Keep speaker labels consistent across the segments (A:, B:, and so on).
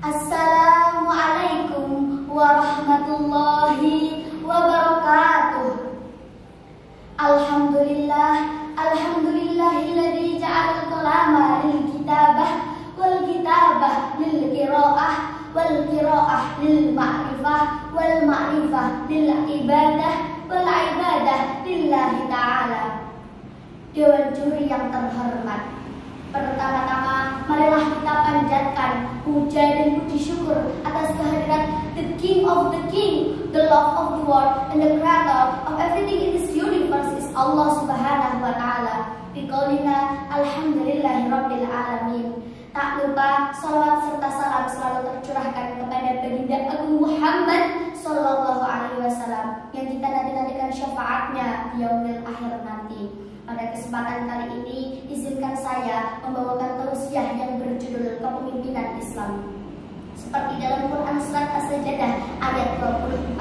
A: Assalamualaikum warahmatullahi wabarakatuh. Alhamdulillahilladzi ja'al kalama lil kitabah wal kitabah lil qiraah wal qiraah lil ma'rifah wal ma'rifah lil ibadah wal ibadah lillahi ta'ala. Dewan juri yang terhormat, pertama-tama marilah kita panjatkan puja dan puji syukur atas kehadiran the King of the King, the Lord of the world, and the Creator of everything in this universe is Allah Subhanahu wa Ta'ala. Biqaulina alhamdulillahirabbil alamin. Tak lupa salawat serta salam selalu tercurahkan kepada baginda Agung Muhammad Sallallahu Alaihi Wasallam yang kita nanti-nantikan syafaatnya di yaumil akhir nanti. Pada kesempatan kali ini, izinkan saya membawakan tausiah yang berjudul Kepemimpinan Islam. Seperti dalam Quran Surat As-Sajdah ayat 24.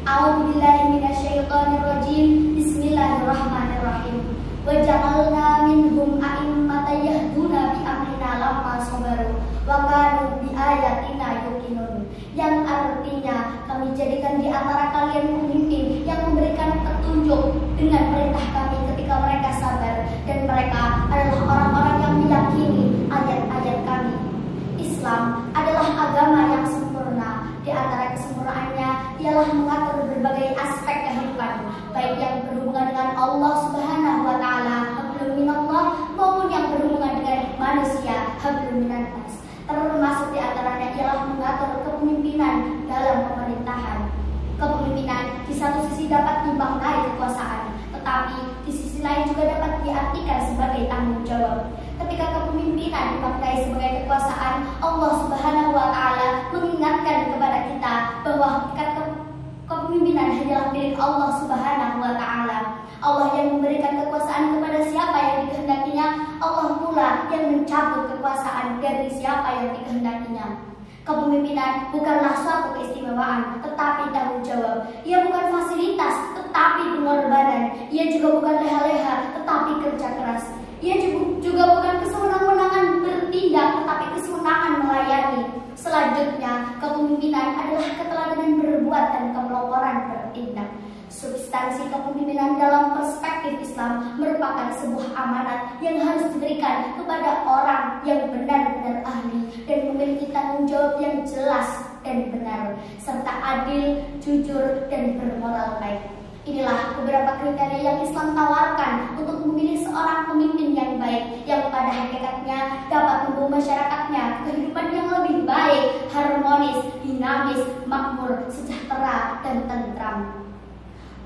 A: A'udzubillahi minasyaitonirrajim. Bismillahirrahmanirrahim. Wa ja'alna minhum a'immatan yahduna bi amrina lamma sabaru wa kanu bi ayatina yuqinun. Yang artinya, kami jadikan di antara kalian pemimpin yang memberikan petunjuk dengan perintah kami ketika mereka sabar, dan mereka adalah orang-orang yang meyakini ayat-ayat kami. Islam adalah agama yang sempurna. Di antara kesempurnaannya ialah mengatur berbagai aspek kehidupan, baik yang berhubungan dengan Allah Subhanahu wa Ta'ala, hablum minallah, maupun yang berhubungan dengan manusia, hablum minannas. Termasuk di antaranya ialah mengatur kepemimpinan dalam pemerintahan. Kepemimpinan di satu sisi dapat dimaknai kekuasaan, tetapi di sisi lain juga dapat diartikan sebagai tanggung jawab. Ketika kepemimpinan dimaknai sebagai kekuasaan, Allah Subhanahu wa Ta'ala mengingatkan kepada kita bahwa kepemimpinan hanyalah milik Allah Subhanahu wa Ta'ala. Allah yang memberikan kekuasaan kepada siapa yang dikehendakinya, Allah pula yang mencabut kekuasaan dari siapa yang dikehendakinya. Kepemimpinan bukanlah suatu keistimewaan, tetapi tanggung jawab. Ia bukan fasilitas, tetapi pengorbanan. Ia juga bukan leha-leha, tetapi kerja keras. Ia juga bukan kesewenang-wenangan bertindak, tetapi kesewenangan melayani. Selanjutnya, kepemimpinan adalah keteladanan berbuat dan kepeloporan bertindak. Substansi kepemimpinan dalam perspektif Islam merupakan sebuah amanat yang harus diberikan kepada orang yang benar-benar ahli dan memiliki tanggung jawab yang jelas dan benar, serta adil, jujur, dan bermoral baik. Inilah beberapa kriteria yang Islam tawarkan untuk memilih seorang pemimpin yang baik, yang pada hakikatnya dapat membawa masyarakatnya kehidupan yang lebih baik, harmonis, dinamis, makmur, sejahtera, dan tentram.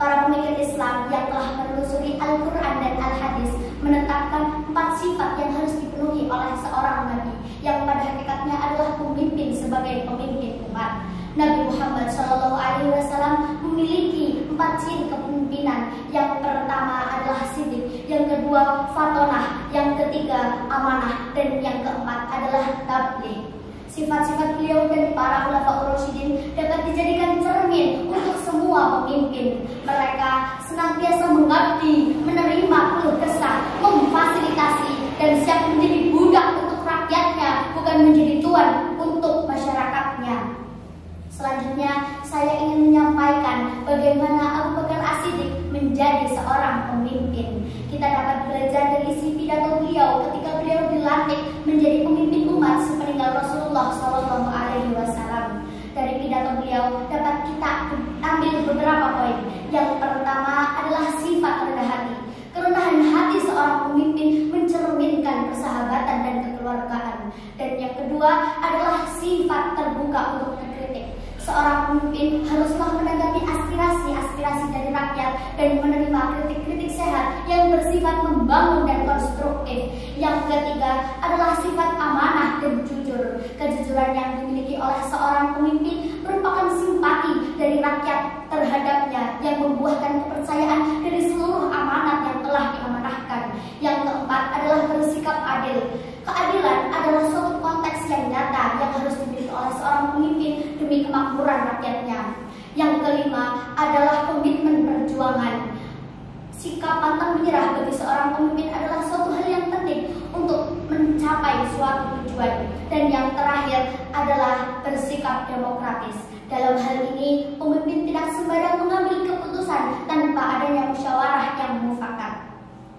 A: Para pemikir Islam yang telah menelusuri Al-Quran dan Al-Hadis menetapkan 4 sifat yang harus dipenuhi oleh seorang Nabi, yang pada hakikatnya adalah pemimpin sebagai pemimpin umat. Nabi Muhammad SAW memiliki 4 ciri kepemimpinan. Yang pertama adalah siddiq, yang kedua fatonah, yang ketiga amanah, dan yang keempat adalah tabligh. Sifat-sifat beliau dan para khulafaur rasyidin dapat dijadikan cermin untuk semua pemimpin. Mereka senantiasa mengabdi, menerima keluh kesah, memfasilitasi, dan siap menjadi budak untuk rakyatnya, bukan menjadi tuan untuk masyarakatnya. Selanjutnya, saya ingin menyampaikan bagaimana Abu Bakar As-Siddiq menjadi seorang pemimpin. Kita dapat belajar dari isi pidato beliau ketika beliau dilantik menjadi pemimpin umat sepeninggal Rasulullah SAW. Dari pidato beliau dapat kita ambil beberapa poin. Yang pertama adalah sifat rendah hati. Kerendahan hati seorang pemimpin mencerminkan persahabatan dan kekeluargaan. Dan yang kedua adalah sifat terbuka untuk mengkritik. Seorang pemimpin haruslah menanggapi aspirasi dari rakyat dan menerima kritik-kritik sehat yang bersifat membangun dan konstruktif. Yang ketiga adalah sifat amanah dan jujur. Kejujuran yang dimiliki oleh seorang pemimpin merupakan simpati dari rakyat terhadapnya yang membuahkan kepercayaan dari seluruh amanat yang telah diamanahkan. Yang keempat adalah bersikap adil. Keadilan adalah suatu konteks yang nyata yang harus dimiliki oleh seorang pemimpin demi kemakmuran rakyatnya. Yang kelima adalah komitmen perjuangan. Sikap pantang menyerah bagi seorang pemimpin adalah suatu hal yang penting untuk mencapai suatu tujuan. Dan yang terakhir adalah bersikap demokratis. Dalam hal ini, pemimpin tidak sembarang mengambil keputusan tanpa adanya musyawarah yang mufakat.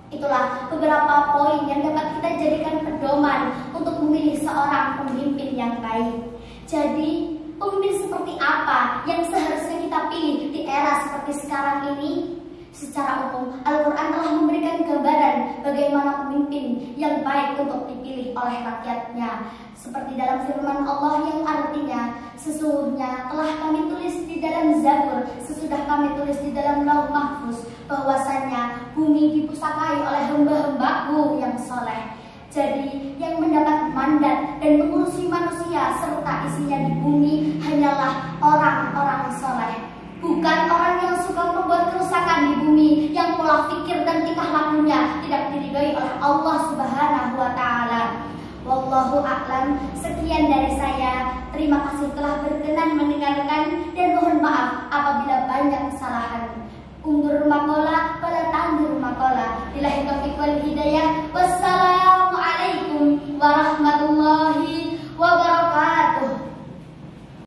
A: Itulah beberapa poin yang dapat kita jadikan pedoman untuk memilih seorang pemimpin yang baik. Jadi, pemimpin seperti apa yang seharusnya kita pilih di era seperti sekarang ini? Secara umum, Al-Quran telah memberikan gambaran bagaimana pemimpin yang baik untuk dipilih oleh rakyatnya. Seperti dalam firman Allah yang artinya, sesungguhnya telah kami tulis di dalam Zabur, sesudah kami tulis di dalam Lauh Mahfuz, bahwasanya bumi dipusakai oleh hamba-hambaku yang soleh. Jadi, yang mendapat mandat dan mengurusi manusia serta isinya di bumi hanyalah orang-orang soleh. Bukan orang yang suka membuat kerusakan di bumi, yang pola pikir dan tingkah lakunya tidak diridhoi oleh Allah Subhanahu wa Ta'ala. Wallahu a'lam. Sekian dari saya. Terima kasih telah berkenan mendengarkan dan mohon maaf apabila banyak kesalahan. Undur makola.